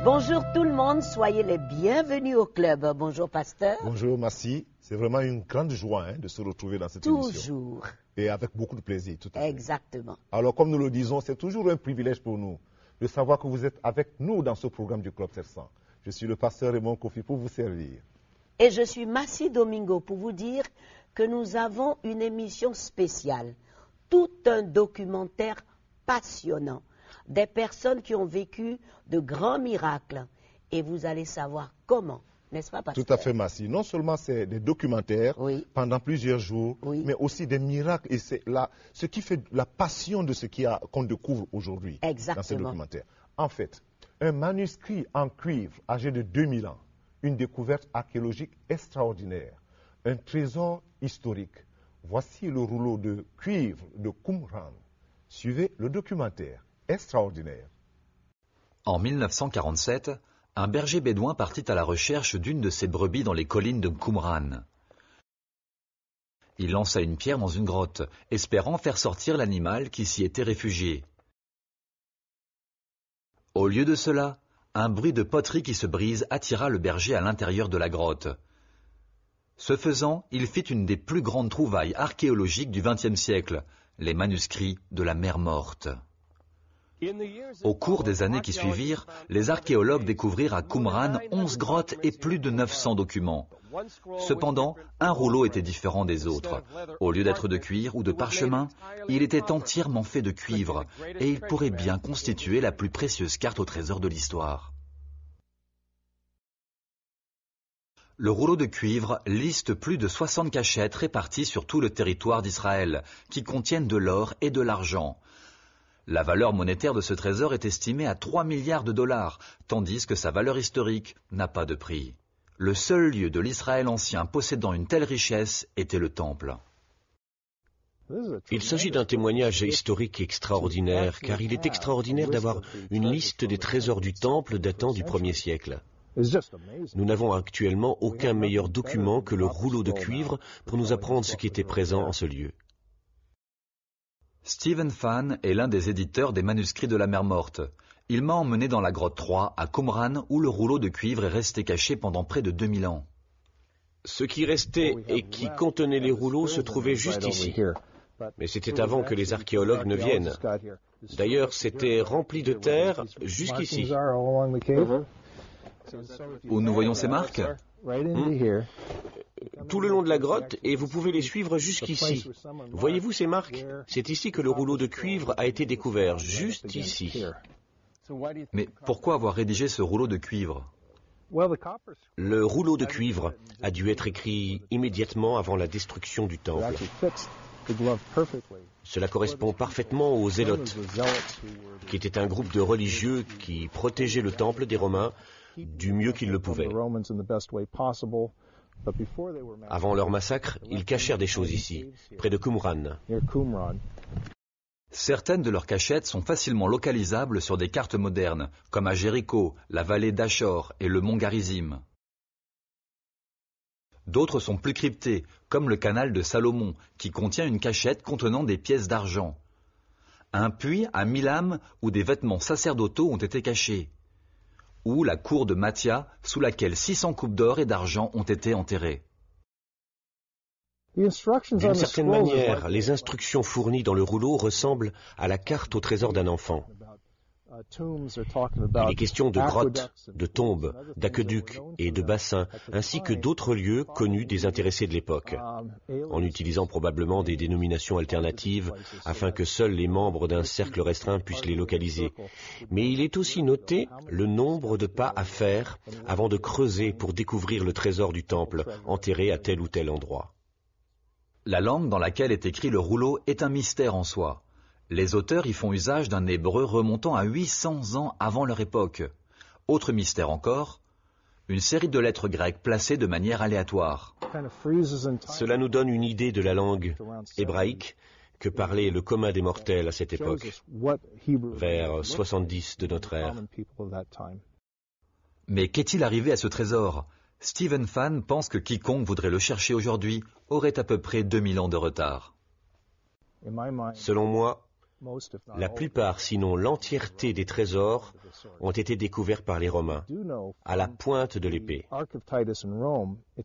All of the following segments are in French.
Bonjour tout le monde, soyez les bienvenus au club. Bonjour pasteur. Bonjour Massi, c'est vraiment une grande joie de se retrouver dans cette émission. Toujours. Et avec beaucoup de plaisir, tout à fait. Exactement. Alors comme nous le disons, c'est toujours un privilège pour nous de savoir que vous êtes avec nous dans ce programme du Club 700. Je suis le pasteur Raymond Kofi pour vous servir. Et je suis Massi Domingo pour vous dire que nous avons une émission spéciale, tout un documentaire passionnant, des personnes qui ont vécu de grands miracles. Et vous allez savoir comment, n'est-ce pas, pasteur? Tout à fait, Massi. Non seulement c'est des documentaires pendant plusieurs jours, mais aussi des miracles. Et c'est là ce qui fait la passion de ce qu'on découvre aujourd'hui dans ces documentaires. En fait, un manuscrit en cuivre âgé de 2000 ans, une découverte archéologique extraordinaire, un trésor historique. Voici le rouleau de cuivre de Qumran. Suivez le documentaire extraordinaire. En 1947, un berger bédouin partit à la recherche d'une de ses brebis dans les collines de Qumran. Il lança une pierre dans une grotte, espérant faire sortir l'animal qui s'y était réfugié. Au lieu de cela, un bruit de poterie qui se brise attira le berger à l'intérieur de la grotte. Ce faisant, il fit une des plus grandes trouvailles archéologiques du XXe siècle, les manuscrits de la mer Morte. Au cours des années qui suivirent, les archéologues découvrirent à Qumran 11 grottes et plus de 900 documents. Cependant, un rouleau était différent des autres. Au lieu d'être de cuir ou de parchemin, il était entièrement fait de cuivre et il pourrait bien constituer la plus précieuse carte au trésor de l'histoire. Le rouleau de cuivre liste plus de 60 cachettes réparties sur tout le territoire d'Israël, qui contiennent de l'or et de l'argent. La valeur monétaire de ce trésor est estimée à 3 milliards de dollars, tandis que sa valeur historique n'a pas de prix. Le seul lieu de l'Israël ancien possédant une telle richesse était le Temple. Il s'agit d'un témoignage historique extraordinaire, car il est extraordinaire d'avoir une liste des trésors du Temple datant du 1er siècle. Nous n'avons actuellement aucun meilleur document que le rouleau de cuivre pour nous apprendre ce qui était présent en ce lieu. Stephen Fan est l'un des éditeurs des manuscrits de la mer Morte. Il m'a emmené dans la grotte 3 à Qumran où le rouleau de cuivre est resté caché pendant près de 2000 ans. Ce qui restait et qui contenait les rouleaux se trouvait juste ici. Mais c'était avant que les archéologues ne viennent. D'ailleurs, c'était rempli de terre jusqu'ici. Où nous voyons ces marques? Tout le long de la grotte, et vous pouvez les suivre jusqu'ici. Voyez-vous ces marques? C'est ici que le rouleau de cuivre a été découvert, juste ici. Mais pourquoi avoir rédigé ce rouleau de cuivre? Le rouleau de cuivre a dû être écrit immédiatement avant la destruction du temple. Cela correspond parfaitement aux Zélotes, qui étaient un groupe de religieux qui protégeaient le temple des Romains du mieux qu'ils le pouvaient. Avant leur massacre, ils cachèrent des choses ici, près de Qumran. Certaines de leurs cachettes sont facilement localisables sur des cartes modernes, comme à Jéricho, la vallée d'Achor et le mont Garizim. D'autres sont plus cryptées, comme le canal de Salomon, qui contient une cachette contenant des pièces d'argent. Un puits à Milam où des vêtements sacerdotaux ont été cachés. Ou la cour de Mathia, sous laquelle 600 coupes d'or et d'argent ont été enterrées. D'une certaine manière, les instructions fournies dans le rouleau ressemblent à la carte au trésor d'un enfant. Il est question de grottes, de tombes, d'aqueducs et de bassins, ainsi que d'autres lieux connus des intéressés de l'époque, en utilisant probablement des dénominations alternatives afin que seuls les membres d'un cercle restreint puissent les localiser. Mais il est aussi noté le nombre de pas à faire avant de creuser pour découvrir le trésor du temple, enterré à tel ou tel endroit. La langue dans laquelle est écrit le rouleau est un mystère en soi. Les auteurs y font usage d'un hébreu remontant à 800 ans avant leur époque. Autre mystère encore, une série de lettres grecques placées de manière aléatoire. Cela nous donne une idée de la langue hébraïque que parlait le commun des mortels à cette époque, vers 70 de notre ère. Mais qu'est-il arrivé à ce trésor? Stephen Fan pense que quiconque voudrait le chercher aujourd'hui aurait à peu près 2000 ans de retard. Selon moi, La plupart, sinon l'entièreté des trésors, ont été découverts par les Romains, à la pointe de l'épée.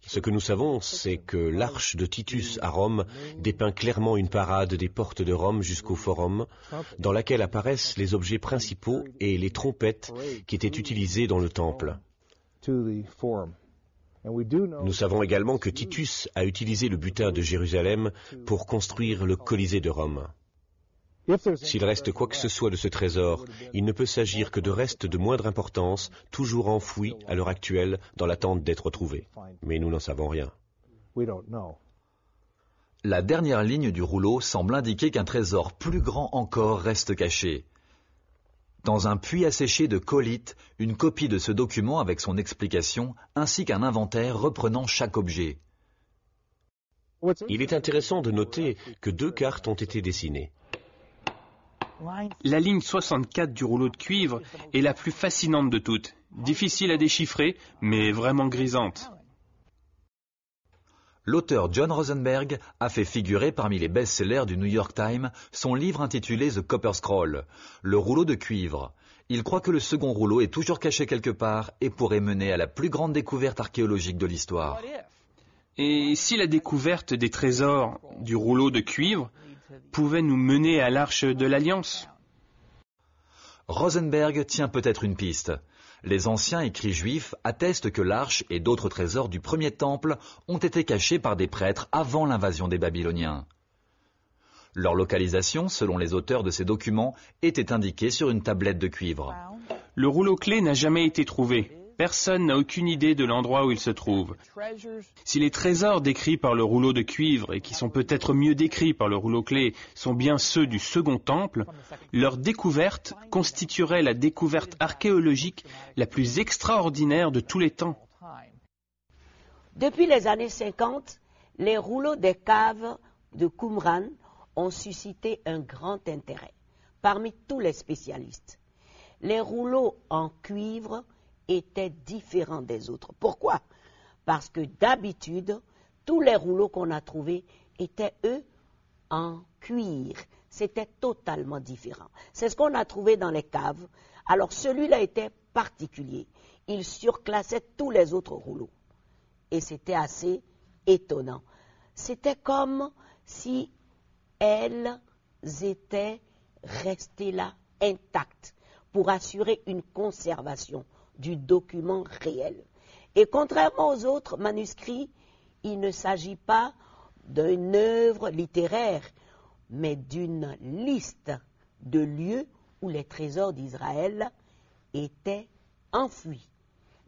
Ce que nous savons, c'est que l'arche de Titus à Rome dépeint clairement une parade des portes de Rome jusqu'au Forum, dans laquelle apparaissent les objets principaux et les trompettes qui étaient utilisées dans le temple. Nous savons également que Titus a utilisé le butin de Jérusalem pour construire le Colisée de Rome. S'il reste quoi que ce soit de ce trésor, il ne peut s'agir que de restes de moindre importance, toujours enfouis à l'heure actuelle dans l'attente d'être retrouvés. Mais nous n'en savons rien. La dernière ligne du rouleau semble indiquer qu'un trésor plus grand encore reste caché. Dans un puits asséché de colite, une copie de ce document avec son explication, ainsi qu'un inventaire reprenant chaque objet. Il est intéressant de noter que 2 cartes ont été dessinées. La ligne 64 du rouleau de cuivre est la plus fascinante de toutes. Difficile à déchiffrer, mais vraiment grisante. L'auteur John Rosenberg a fait figurer parmi les best-sellers du New York Times son livre intitulé The Copper Scroll, le rouleau de cuivre. Il croit que le second rouleau est toujours caché quelque part et pourrait mener à la plus grande découverte archéologique de l'histoire. Et si la découverte des trésors du rouleau de cuivre pouvait nous mener à l'Arche de l'Alliance? Rosenberg tient peut-être une piste. Les anciens écrits juifs attestent que l'arche et d'autres trésors du premier temple ont été cachés par des prêtres avant l'invasion des Babyloniens. Leur localisation, selon les auteurs de ces documents, était indiquée sur une tablette de cuivre. Le rouleau clé n'a jamais été trouvé. Personne n'a aucune idée de l'endroit où il se trouve. Si les trésors décrits par le rouleau de cuivre, et qui sont peut-être mieux décrits par le rouleau clé, sont bien ceux du second temple, leur découverte constituerait la découverte archéologique la plus extraordinaire de tous les temps. Depuis les années 50, les rouleaux des caves de Qumran ont suscité un grand intérêt parmi tous les spécialistes. Les rouleaux en cuivre étaient différents des autres. Pourquoi? Parce que d'habitude, tous les rouleaux qu'on a trouvés étaient, eux, en cuir. C'était totalement différent. C'est ce qu'on a trouvé dans les caves. Alors celui-là était particulier. Il surclassait tous les autres rouleaux. Et c'était assez étonnant. C'était comme si elles étaient restées là, intactes, pour assurer une conservation du document réel. Et contrairement aux autres manuscrits, il ne s'agit pas d'une œuvre littéraire, mais d'une liste de lieux où les trésors d'Israël étaient enfouis.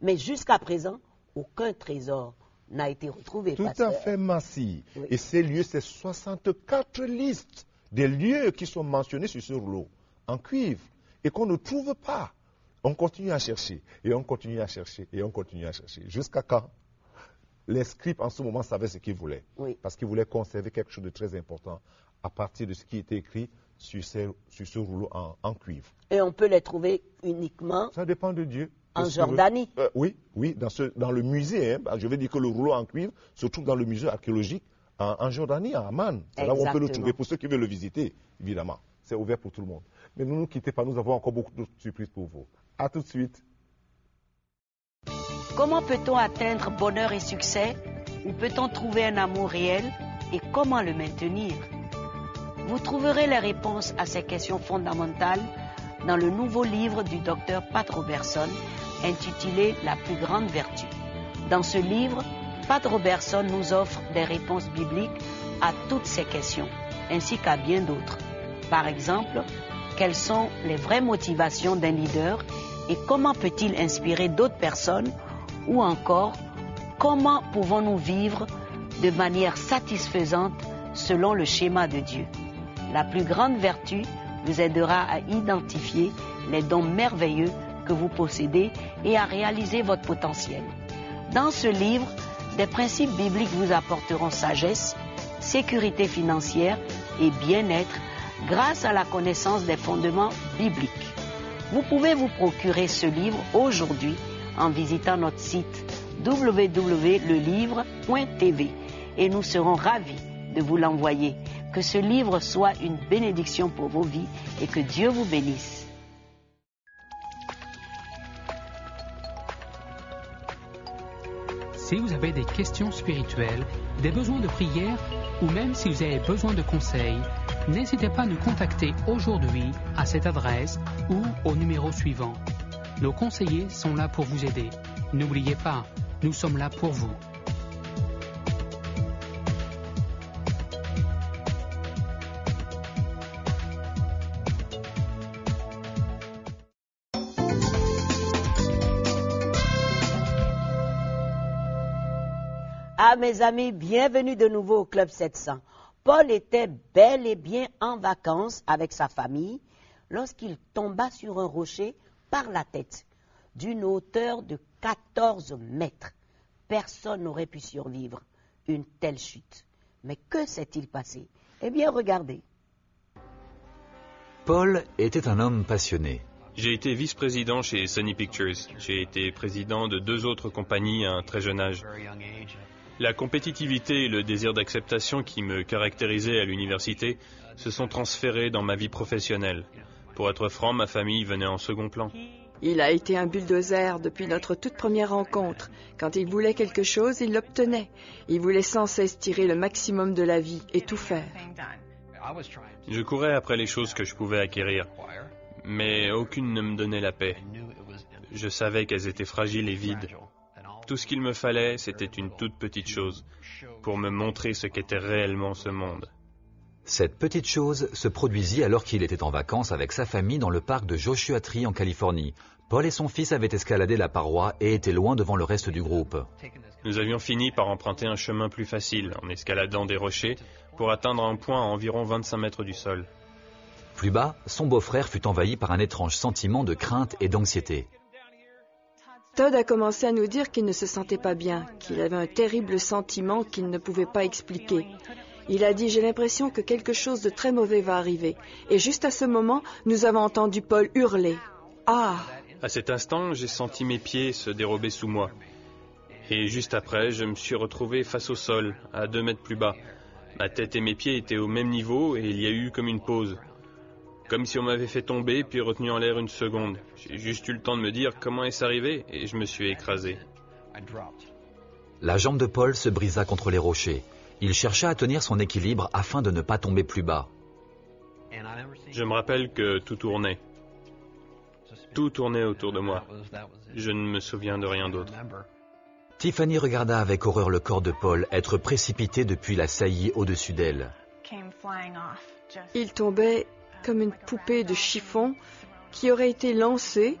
Mais jusqu'à présent, aucun trésor n'a été retrouvé. Tout à fait, Massi. Oui. Et ces lieux, c'est 64 listes des lieux qui sont mentionnés sur ce rouleau en cuivre et qu'on ne trouve pas. On continue à chercher, et on continue à chercher, et on continue à chercher. Jusqu'à quand les scribes, en ce moment, savaient ce qu'ils voulaient. Oui. Parce qu'ils voulaient conserver quelque chose de très important à partir de ce qui était écrit sur ce rouleau en cuivre. Et on peut les trouver uniquement... Ça dépend de Dieu. En Jordanie. Oui, dans le musée. Je vais dire que le rouleau en cuivre se trouve dans le musée archéologique en Jordanie, à Amman. C'est là où on peut le trouver. Pour ceux qui veulent le visiter, évidemment. C'est ouvert pour tout le monde. Mais ne nous quittez pas, nous avons encore beaucoup de surprises pour vous. À tout de suite. Comment peut-on atteindre bonheur et succès? Où peut-on trouver un amour réel? Et comment le maintenir? Vous trouverez les réponses à ces questions fondamentales dans le nouveau livre du docteur Pat Robertson, intitulé « La plus grande vertu ». Dans ce livre, Pat Robertson nous offre des réponses bibliques à toutes ces questions, ainsi qu'à bien d'autres. Par exemple, quelles sont les vraies motivations d'un leader et comment peut-il inspirer d'autres personnes, ou encore comment pouvons-nous vivre de manière satisfaisante selon le schéma de Dieu. La plus grande vertu vous aidera à identifier les dons merveilleux que vous possédez et à réaliser votre potentiel. Dans ce livre, des principes bibliques vous apporteront sagesse, sécurité financière et bien-être grâce à la connaissance des fondements bibliques. Vous pouvez vous procurer ce livre aujourd'hui en visitant notre site www.lelivre.tv et nous serons ravis de vous l'envoyer. Que ce livre soit une bénédiction pour vos vies et que Dieu vous bénisse. Si vous avez des questions spirituelles, des besoins de prière ou même si vous avez besoin de conseils, n'hésitez pas à nous contacter aujourd'hui à cette adresse ou au numéro suivant. Nos conseillers sont là pour vous aider. N'oubliez pas, nous sommes là pour vous. Ah, mes amis, bienvenue de nouveau au Club 700. Paul était bel et bien en vacances avec sa famille lorsqu'il tomba sur un rocher par la tête, d'une hauteur de 14 mètres. Personne n'aurait pu survivre une telle chute. Mais que s'est-il passé? Eh bien, regardez. Paul était un homme passionné. J'ai été vice-président chez Sony Pictures. J'ai été président de 2 autres compagnies à un très jeune âge. La compétitivité et le désir d'acceptation qui me caractérisaient à l'université se sont transférés dans ma vie professionnelle. Pour être franc, ma famille venait en second plan. Il a été un bulldozer depuis notre toute première rencontre. Quand il voulait quelque chose, il l'obtenait. Il voulait sans cesse tirer le maximum de la vie et tout faire. Je courais après les choses que je pouvais acquérir, mais aucune ne me donnait la paix. Je savais qu'elles étaient fragiles et vides. Tout ce qu'il me fallait, c'était une toute petite chose, pour me montrer ce qu'était réellement ce monde. Cette petite chose se produisit alors qu'il était en vacances avec sa famille dans le parc de Joshua Tree en Californie. Paul et son fils avaient escaladé la paroi et étaient loin devant le reste du groupe. Nous avions fini par emprunter un chemin plus facile, en escaladant des rochers, pour atteindre un point à environ 25 mètres du sol. Plus bas, son beau-frère fut envahi par un étrange sentiment de crainte et d'anxiété. Todd a commencé à nous dire qu'il ne se sentait pas bien, qu'il avait un terrible sentiment qu'il ne pouvait pas expliquer. Il a dit « J'ai l'impression que quelque chose de très mauvais va arriver ». Et juste à ce moment, nous avons entendu Paul hurler « Ah !» À cet instant, j'ai senti mes pieds se dérober sous moi. Et juste après, je me suis retrouvé face au sol, à 2 mètres plus bas. Ma tête et mes pieds étaient au même niveau et il y a eu comme une pause. Comme si on m'avait fait tomber puis retenu en l'air une seconde. J'ai juste eu le temps de me dire comment est-ce arrivé et je me suis écrasé. La jambe de Paul se brisa contre les rochers. Il chercha à tenir son équilibre afin de ne pas tomber plus bas. Je me rappelle que tout tournait. Tout tournait autour de moi. Je ne me souviens de rien d'autre. Tiffany regarda avec horreur le corps de Paul être précipité depuis la saillie au-dessus d'elle. Il tombait comme une poupée de chiffon qui aurait été lancée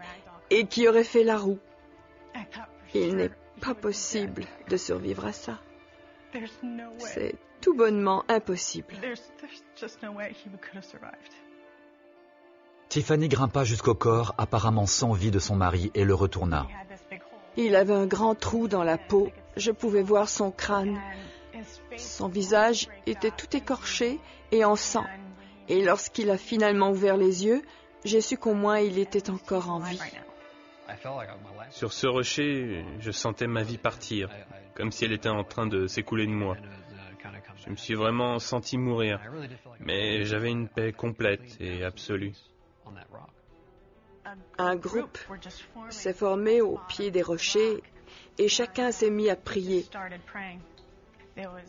et qui aurait fait la roue. Il n'est pas possible de survivre à ça. C'est tout bonnement impossible. Tiffany grimpa jusqu'au corps apparemment sans vie de son mari et le retourna. Il avait un grand trou dans la peau. Je pouvais voir son crâne. Son visage était tout écorché et en sang. Et lorsqu'il a finalement ouvert les yeux, j'ai su qu'au moins il était encore en vie. Sur ce rocher, je sentais ma vie partir, comme si elle était en train de s'écouler de moi. Je me suis vraiment senti mourir, mais j'avais une paix complète et absolue. Un groupe s'est formé au pied des rochers et chacun s'est mis à prier.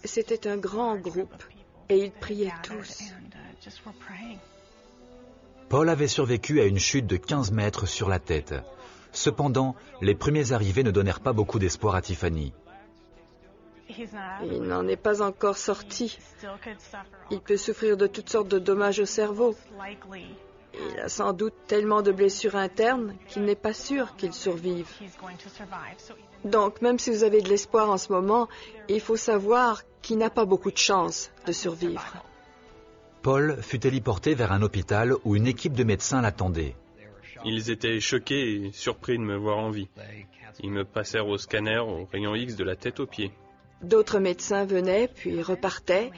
C'était un grand groupe et ils priaient tous. Paul avait survécu à une chute de 15 mètres sur la tête. Cependant, les premiers arrivés ne donnèrent pas beaucoup d'espoir à Tiffany. Il n'en est pas encore sorti. Il peut souffrir de toutes sortes de dommages au cerveau. Il a sans doute tellement de blessures internes qu'il n'est pas sûr qu'il survive. Donc, même si vous avez de l'espoir en ce moment, il faut savoir qu'il n'a pas beaucoup de chances de survivre. Paul fut héliporté vers un hôpital où une équipe de médecins l'attendait. Ils étaient choqués et surpris de me voir en vie. Ils me passèrent au scanner au rayon X de la tête aux pieds. D'autres médecins venaient, puis repartaient.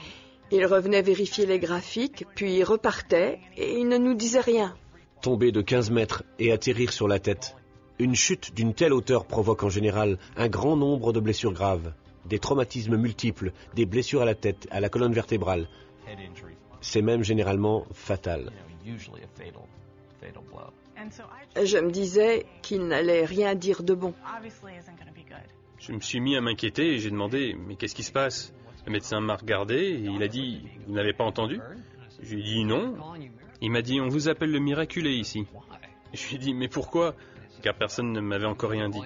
Ils revenaient vérifier les graphiques, puis repartaient, et ils ne nous disaient rien. Tomber de 15 mètres et atterrir sur la tête. Une chute d'une telle hauteur provoque en général un grand nombre de blessures graves. des traumatismes multiples, des blessures à la tête, à la colonne vertébrale. C'est même généralement fatal. Je me disais qu'il n'allait rien dire de bon. Je me suis mis à m'inquiéter et j'ai demandé « Mais qu'est-ce qui se passe ?» Le médecin m'a regardé et il a dit « Vous n'avez pas entendu ?» Je lui ai dit « Non ». Il m'a dit « On vous appelle le miraculé ici ». Je lui ai dit « Mais pourquoi ?» Car personne ne m'avait encore rien dit.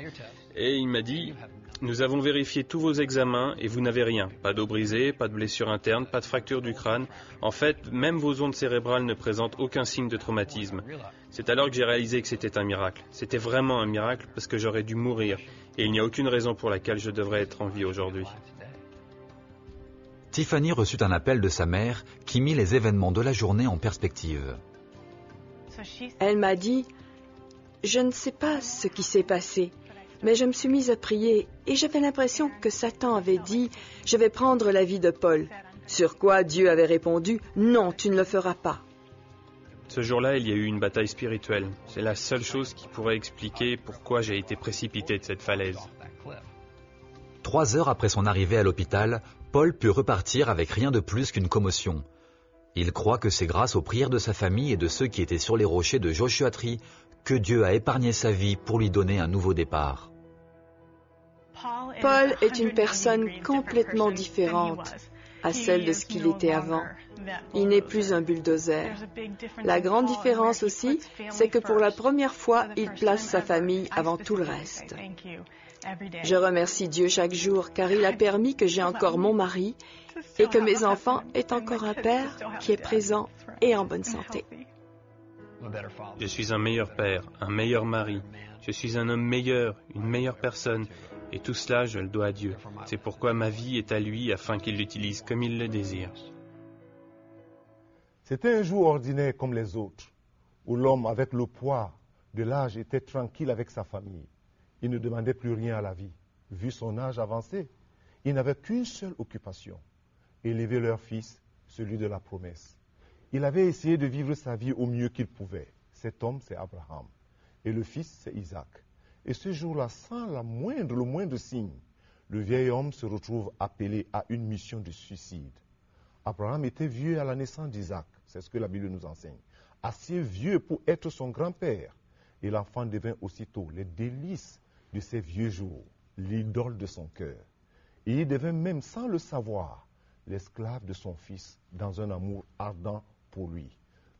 Et il m'a dit « Nous avons vérifié tous vos examens et vous n'avez rien. Pas d'os brisée, pas de blessure interne, pas de fracture du crâne. En fait, même vos ondes cérébrales ne présentent aucun signe de traumatisme. » C'est alors que j'ai réalisé que c'était un miracle. C'était vraiment un miracle parce que j'aurais dû mourir. Et il n'y a aucune raison pour laquelle je devrais être en vie aujourd'hui. Tiffany reçut un appel de sa mère qui mit les événements de la journée en perspective. Elle m'a dit « Je ne sais pas ce qui s'est passé, mais je me suis mise à prier et j'avais l'impression que Satan avait dit « Je vais prendre la vie de Paul ». Sur quoi Dieu avait répondu « Non, tu ne le feras pas ». Ce jour-là, il y a eu une bataille spirituelle. C'est la seule chose qui pourrait expliquer pourquoi j'ai été précipité de cette falaise. 3 heures après son arrivée à l'hôpital, Paul put repartir avec rien de plus qu'une commotion. Il croit que c'est grâce aux prières de sa famille et de ceux qui étaient sur les rochers de Joshua Tree que Dieu a épargné sa vie pour lui donner un nouveau départ. Paul est une personne complètement différente à celle de ce qu'il était avant. Il n'est plus un bulldozer. La grande différence aussi, c'est que pour la première fois, il place sa famille avant tout le reste. Je remercie Dieu chaque jour car il a permis que j'ai encore mon mari et que mes enfants aient encore un père qui est présent et en bonne santé. Je suis un meilleur père, un meilleur mari. Je suis un homme meilleur, une meilleure personne. Et tout cela, je le dois à Dieu. C'est pourquoi ma vie est à lui afin qu'il l'utilise comme il le désire. C'était un jour ordinaire comme les autres, où l'homme, avec le poids de l'âge, était tranquille avec sa famille. Il ne demandait plus rien à la vie. Vu son âge avancé, il n'avait qu'une seule occupation, élever leur fils, celui de la promesse. Il avait essayé de vivre sa vie au mieux qu'il pouvait. Cet homme, c'est Abraham. Et le fils, c'est Isaac. Et ce jour-là, sans le moindre signe, le vieil homme se retrouve appelé à une mission de suicide. Abraham était vieux à la naissance d'Isaac, c'est ce que la Bible nous enseigne. Assez vieux pour être son grand-père. Et l'enfant devint aussitôt les délices de ses vieux jours, l'idole de son cœur. Et il devint même, sans le savoir, l'esclave de son fils dans un amour ardent pour lui.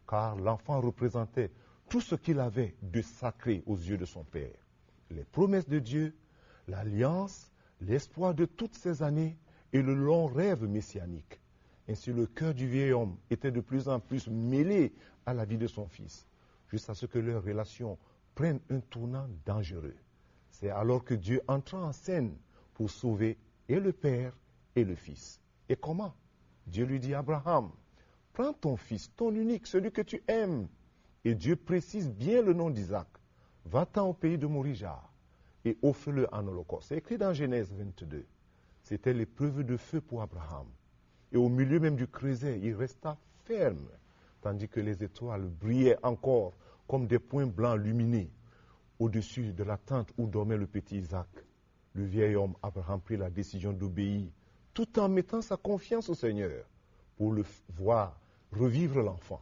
Car l'enfant représentait tout ce qu'il avait de sacré aux yeux de son père. Les promesses de Dieu, l'alliance, l'espoir de toutes ces années et le long rêve messianique. Ainsi, le cœur du vieil homme était de plus en plus mêlé à la vie de son fils, jusqu'à ce que leur relation prenne un tournant dangereux. C'est alors que Dieu entra en scène pour sauver et le père et le fils. Et comment? Dieu lui dit, Abraham, prends ton fils, ton unique, celui que tu aimes. Et Dieu précise bien le nom d'Isaac. Va-t'en au pays de Morija et offre-le en holocauste. C'est écrit dans Genèse 22. C'était l'épreuve de feu pour Abraham. Et au milieu même du creuset, il resta ferme, tandis que les étoiles brillaient encore comme des points blancs lumineux au-dessus de la tente où dormait le petit Isaac. Le vieil homme Abraham prit la décision d'obéir, tout en mettant sa confiance au Seigneur pour le voir revivre l'enfant.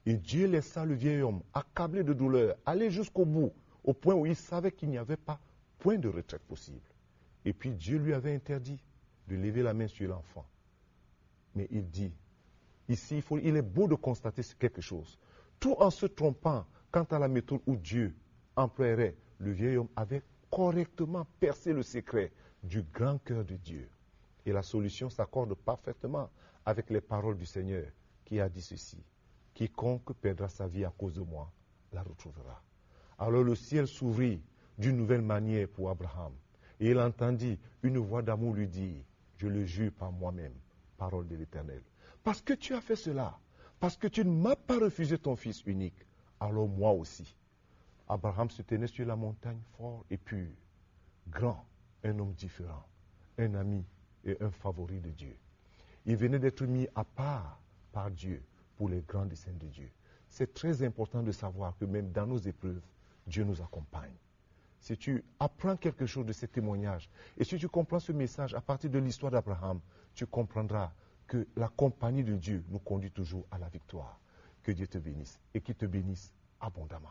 Et Dieu laissa le vieil homme, accablé de douleur, aller jusqu'au bout, au point où il savait qu'il n'y avait pas point de retraite possible. Et puis Dieu lui avait interdit de lever la main sur l'enfant. Mais il dit, ici, il est beau de constater quelque chose. Tout en se trompant quant à la méthode où Dieu emploierait, le vieil homme avait correctement percé le secret du grand cœur de Dieu. Et la solution s'accorde parfaitement avec les paroles du Seigneur qui a dit ceci. Quiconque perdra sa vie à cause de moi la retrouvera. Alors le ciel s'ouvrit d'une nouvelle manière pour Abraham. Et il entendit une voix d'amour lui dire, je le jure par moi-même, parole de l'Éternel. Parce que tu as fait cela, parce que tu ne m'as pas refusé ton fils unique, alors moi aussi. Abraham se tenait sur la montagne fort et pur, grand, un homme différent, un ami et un favori de Dieu. Il venait d'être mis à part par Dieu pour les grands desseins de Dieu. C'est très important de savoir que même dans nos épreuves, Dieu nous accompagne. si tu apprends quelque chose de ces témoignages, et si tu comprends ce message à partir de l'histoire d'Abraham, tu comprendras que la compagnie de Dieu nous conduit toujours à la victoire. Que Dieu te bénisse et qu'il te bénisse abondamment.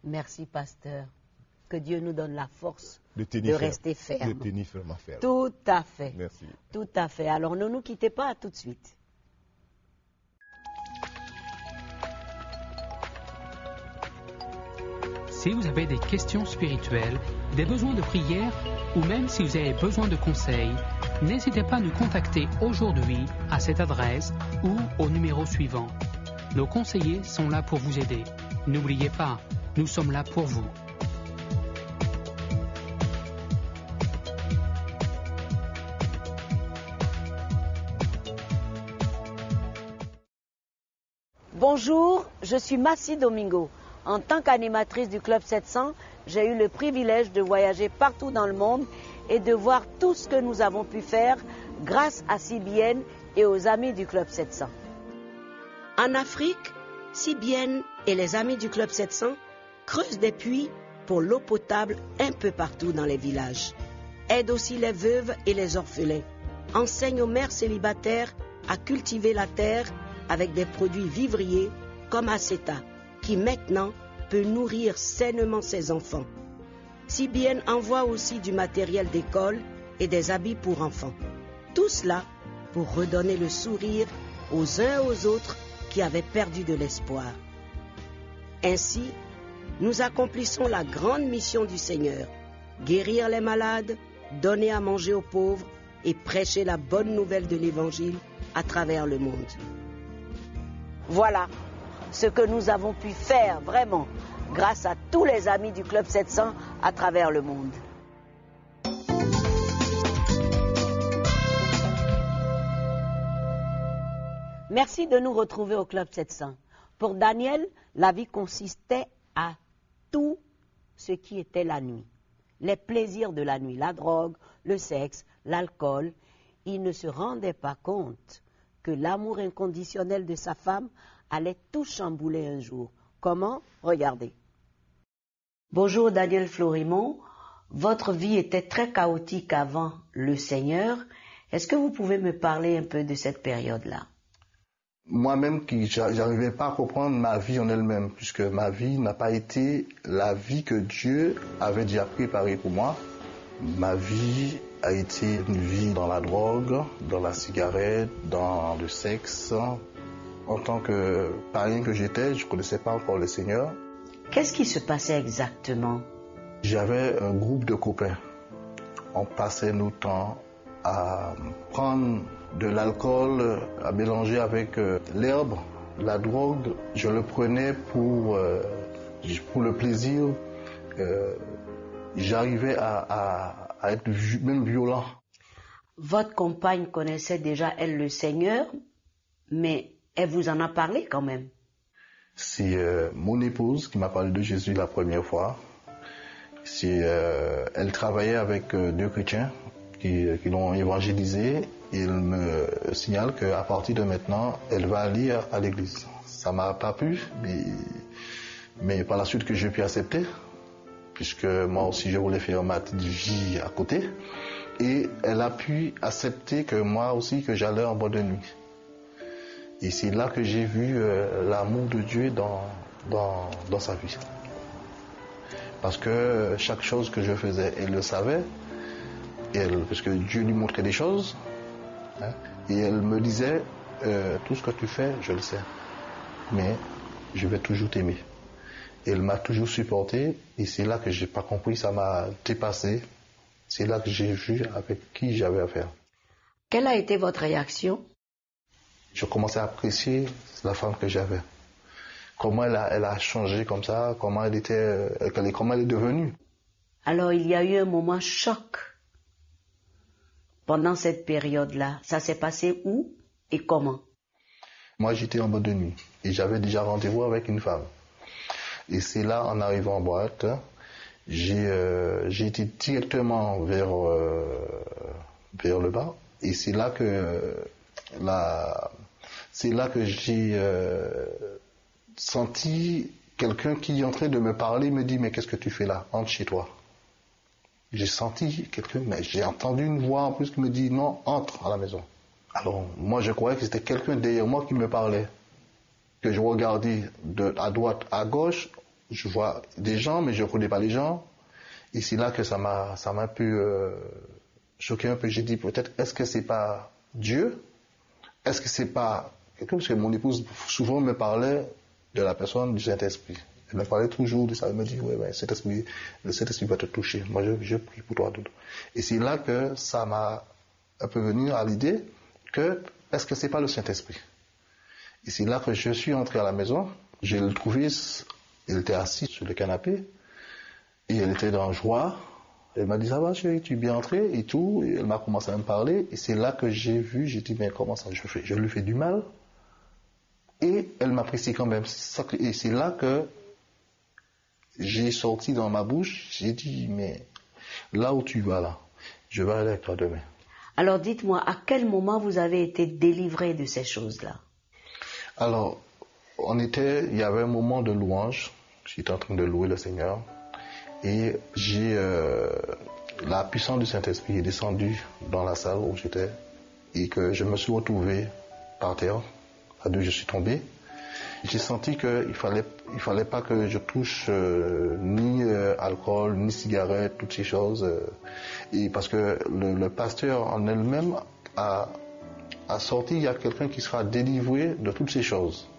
Merci, pasteur. Que Dieu nous donne la force de rester ferme. De tenir ferme. Tout à fait. Merci. Tout à fait. Alors ne nous quittez pas, à tout de suite. Si vous avez des questions spirituelles, des besoins de prière ou même si vous avez besoin de conseils, n'hésitez pas à nous contacter aujourd'hui à cette adresse ou au numéro suivant. Nos conseillers sont là pour vous aider. N'oubliez pas, nous sommes là pour vous. Bonjour, je suis Massi Domingo. En tant qu'animatrice du Club 700, j'ai eu le privilège de voyager partout dans le monde et de voir tout ce que nous avons pu faire grâce à CBN et aux amis du Club 700. En Afrique, CBN et les amis du Club 700 creusent des puits pour l'eau potable un peu partout dans les villages. Aident aussi les veuves et les orphelins. Enseignent aux mères célibataires à cultiver la terre avec des produits vivriers comme Aceta, qui maintenant peut nourrir sainement ses enfants. CBN envoie aussi du matériel d'école et des habits pour enfants. Tout cela pour redonner le sourire aux uns et aux autres qui avaient perdu de l'espoir. Ainsi, nous accomplissons la grande mission du Seigneur, guérir les malades, donner à manger aux pauvres et prêcher la bonne nouvelle de l'Évangile à travers le monde. Voilà ce que nous avons pu faire vraiment grâce à tous les amis du Club 700 à travers le monde. Merci de nous retrouver au Club 700. Pour Daniel, la vie consistait à tout ce qui était la nuit. Les plaisirs de la nuit, la drogue, le sexe, l'alcool. Il ne se rendait pas compte que l'amour inconditionnel de sa femme allait tout chambouler un jour. Comment? Regardez. Bonjour Daniel Florimond. Votre vie était très chaotique avant le Seigneur. Est-ce que vous pouvez me parler un peu de cette période-là? Moi-même, j'arrivais pas à comprendre ma vie en elle-même, puisque ma vie n'a pas été la vie que Dieu avait déjà préparée pour moi. Ma vie a été une vie dans la drogue, dans la cigarette, dans le sexe. En tant que païen que j'étais, je ne connaissais pas encore le Seigneur. Qu'est-ce qui se passait exactement? J'avais un groupe de copains. On passait nos temps à prendre de l'alcool, à mélanger avec l'herbe, la drogue. Je le prenais pour le plaisir. J'arrivais à être même violent. Votre compagne connaissait déjà, elle, le Seigneur, mais elle vous en a parlé quand même. C'est mon épouse qui m'a parlé de Jésus la première fois. Elle travaillait avec deux chrétiens qui l'ont évangélisé. Et elle me signale qu'à partir de maintenant, elle va aller à l'église. Ça m'a pas plu, mais par la suite que j'ai pu accepter, puisque moi aussi je voulais faire ma petite vie à côté. Et elle a pu accepter que moi aussi que j'allais en boîte de nuit. Et c'est là que j'ai vu l'amour de Dieu dans sa vie. Parce que chaque chose que je faisais, elle le savait. Parce que Dieu lui montrait des choses. Hein, et elle me disait, tout ce que tu fais, je le sais. Mais je vais toujours t'aimer. Et elle m'a toujours supporté. Et c'est là que j'ai pas compris, ça m'a dépassé. C'est là que j'ai vu avec qui j'avais affaire. Quelle a été votre réaction? Je commençais à apprécier la femme que j'avais. Comment elle a changé comme ça, comment elle est devenue. Alors il y a eu un moment choc pendant cette période-là. Ça s'est passé où et comment? Moi j'étais en boîte de nuit et j'avais déjà rendez-vous avec une femme. Et c'est là, en arrivant en boîte, j'ai été directement vers le bas. Et c'est là que j'ai senti quelqu'un qui est en train de me parler me dit, mais qu'est-ce que tu fais là? Entre chez toi. J'ai senti quelqu'un, mais j'ai entendu une voix en plus qui me dit, non, entre à la maison. Alors, moi, je croyais que c'était quelqu'un derrière moi qui me parlait. Que je regardais à droite, à gauche, je vois des gens, mais je ne connais pas les gens. Et c'est là que ça m'a un peu choqué un peu. J'ai dit, peut-être, est-ce que c'est pas Dieu? Est-ce que c'est pas quelqu'un? Parce que mon épouse souvent me parlait de la personne du Saint-Esprit. Elle me parlait toujours de ça. Elle me dit, ouais, le Saint-Esprit va te toucher. Moi, je prie pour toi, Doudou. Et c'est là que ça m'a un peu venu à l'idée que, est-ce que c'est pas le Saint-Esprit? Et c'est là que je suis entré à la maison. Je l'ai trouvé, elle était assise sur le canapé. Et elle était dans joie. Elle m'a dit, ça va, chérie, tu es bien entré et tout. Et elle m'a commencé à me parler. Et c'est là que j'ai dit, mais comment ça je lui fais du mal? Et elle m'apprécie quand même. Et c'est là que j'ai sorti dans ma bouche, j'ai dit, mais là où tu vas là, je vais aller avec toi demain. Alors dites-moi, à quel moment vous avez été délivré de ces choses-là? Alors, il y avait un moment de louange, j'étais en train de louer le Seigneur, et la puissance du Saint-Esprit est descendue dans la salle où j'étais, et que je me suis retrouvé par terre, là-dessus je suis tombé. J'ai senti qu'il fallait pas que je touche ni alcool, ni cigarette, toutes ces choses. Et parce que le pasteur en elle-même a sorti, il y a quelqu'un qui sera délivré de toutes ces choses.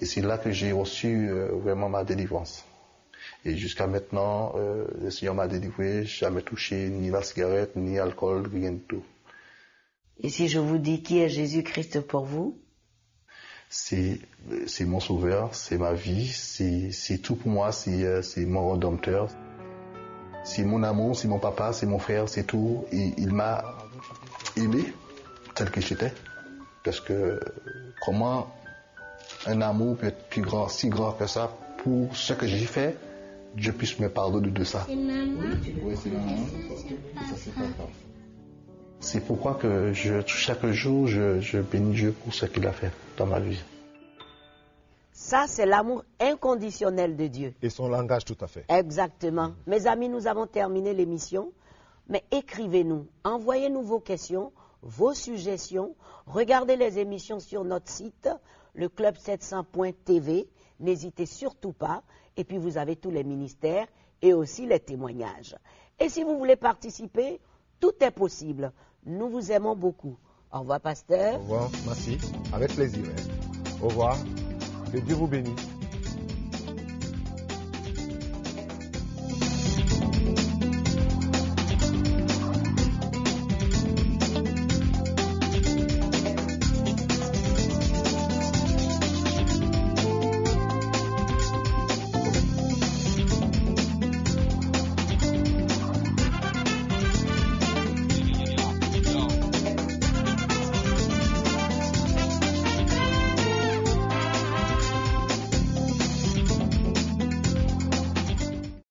Et c'est là que j'ai reçu vraiment ma délivrance. Et jusqu'à maintenant, le Seigneur m'a délivré, jamais touché ni la cigarette, ni l'alcool, rien du tout. Et si je vous dis qui est Jésus-Christ pour vous? C'est mon sauveur, c'est ma vie, c'est tout pour moi, c'est mon rédempteur. C'est mon amour, c'est mon papa, c'est mon frère, c'est tout. Et il m'a aimé tel que j'étais. Parce que comment un amour peut être plus grand, si grand que ça, pour ce que j'ai fait, Dieu puisse me pardonner de ça. C'est maman? Oui, c'est maman. C'est pourquoi que chaque jour, je bénis Dieu pour ce qu'il a fait dans ma vie. Ça, c'est l'amour inconditionnel de Dieu. Et son langage, tout à fait. Exactement. Mes amis, nous avons terminé l'émission. Mais écrivez-nous, envoyez-nous vos questions, vos suggestions. Regardez les émissions sur notre site, leclub700.tv. N'hésitez surtout pas. Et puis, vous avez tous les ministères et aussi les témoignages. Et si vous voulez participer, tout est possible. Nous vous aimons beaucoup. Au revoir, pasteur. Au revoir, merci. Avec plaisir. Au revoir. Que Dieu vous bénisse.